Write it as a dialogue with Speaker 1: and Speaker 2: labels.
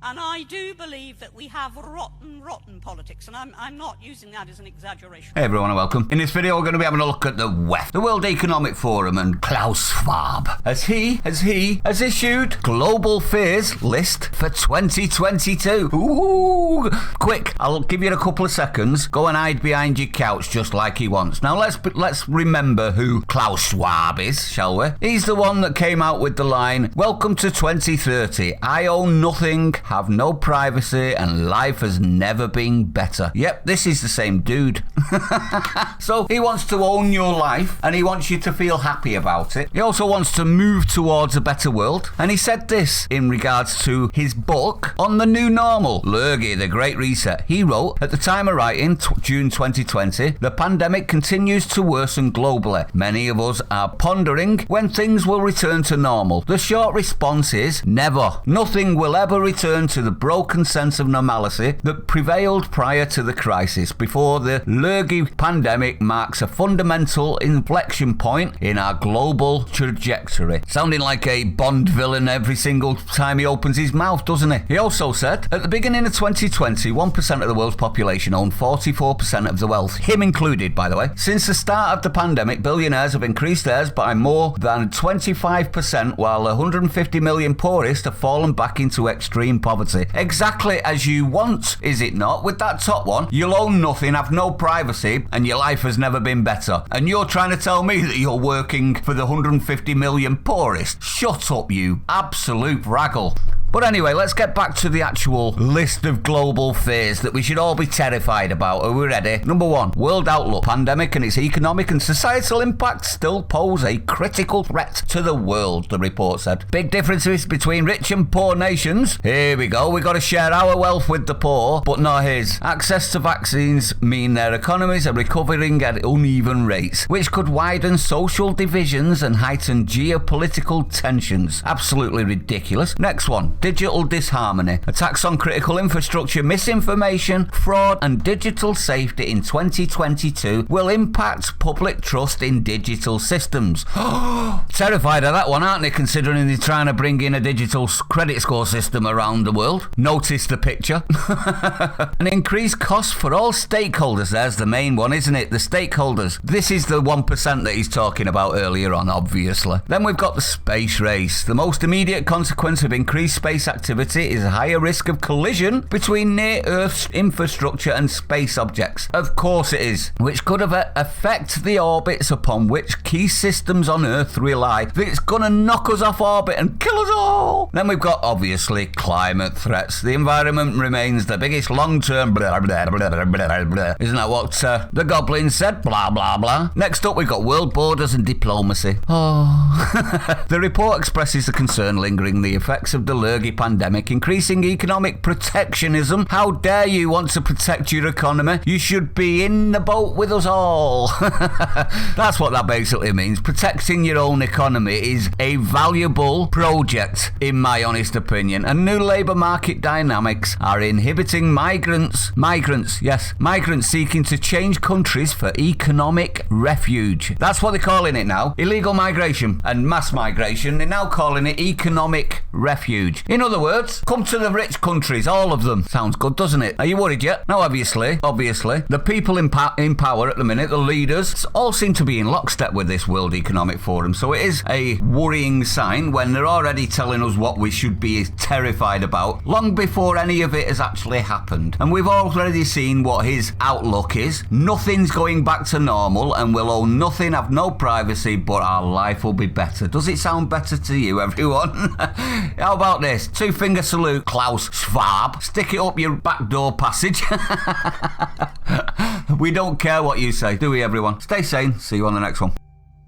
Speaker 1: And I do believe that we have rotten politics, and I'm not using that as an exaggeration.
Speaker 2: Hey everyone and welcome. In this video we're going to be having a look at the WEF, the World Economic Forum, and Klaus Schwab, as he has issued Global Fears List for 2022. Ooh! Quick, I'll give you a couple of seconds. Go and hide behind your couch just like he wants. Now let's remember who Klaus Schwab is, shall we? He's the one that came out with the line, "Welcome to 2030. I own nothing, have no privacy, and life has never been better." Yep, this is the same dude. So he wants to own your life and he wants you to feel happy about it. He also wants to move towards a better world. And he said this in regards to his book on the new normal, Lurgy, the Great Reset. He wrote, at the time of writing, June 2020, the pandemic continues to worsen globally. Many of us are pondering when things will return to normal. The short response is never. Nothing will ever return to the broken sense of normalcy that prevailed prior to the crisis, before the lurgy pandemic marks a fundamental inflection point in our global trajectory. Sounding like a Bond villain every single time he opens his mouth, doesn't he? He also said, at the beginning of 2020, 1% of the world's population owned 44% of the wealth, him included, by the way. Since the start of the pandemic, billionaires have increased theirs by more than 25%, while the 150 million poorest have fallen back into extreme poverty. Exactly as you want, is it not? With that top one, you'll own nothing, have no privacy, and your life has never been better. And you're trying to tell me that you're working for the 150 million poorest? Shut up, you absolute braggle. But anyway, let's get back to the actual list of global fears that we should all be terrified about. Are we ready? Number 1, world outlook. Pandemic and its economic and societal impacts still pose a critical threat to the world, the report said. Big differences between rich and poor nations. Here we go. We got to share our wealth with the poor, but not his. Access to vaccines mean their economies are recovering at uneven rates, which could widen social divisions and heighten geopolitical tensions. Absolutely ridiculous. Next one. Digital disharmony. Attacks on critical infrastructure, misinformation, fraud, and digital safety in 2022 will impact public trust in digital systems. Terrified of that one, aren't they, considering they're trying to bring in a digital credit score system around the world? Notice the picture. An increased cost for all stakeholders. There's the main one, isn't it? The stakeholders. This is the 1% that he's talking about earlier on, obviously. Then we've got the space race. The most immediate consequence of increased space activity is a higher risk of collision between near-Earth's infrastructure and space objects. Of course it is, which could affect the orbits upon which key systems on Earth rely. It's gonna knock us off orbit and kill us all. Then we've got, obviously, climate threats. The environment remains the biggest long-term blah, blah, blah, blah, blah, blah. Isn't that what the Goblin said? Blah, blah, blah. Next up, we've got world borders and diplomacy. Oh. The report expresses the concern lingering the effects of the lurgy pandemic, increasing economic protectionism. How dare you want to protect your economy? You should be in the boat with us all. That's what that basically means. Protecting your own economy is a valuable project, in my honest opinion. And new labour market dynamics are inhibiting migrants seeking to change countries for economic refuge. That's what they're calling it now. Illegal migration and mass migration. They're now calling it economic refuge. In other words, come to the rich countries, all of them. Sounds good, doesn't it? Are you worried yet? Now, obviously, the people in power at the minute, the leaders, all seem to be in lockstep with this World Economic Forum. So it is a worrying sign when they're already telling us what we should be terrified about, long before any of it has actually happened. And we've already seen what his outlook is. Nothing's going back to normal, and we'll own nothing, have no privacy, but our life will be better. Does it sound better to you, everyone? How about this? 2-finger salute, Klaus Schwab. Stick it up your back door passage. We don't care what you say, do we, everyone? Stay sane. See you on the next one.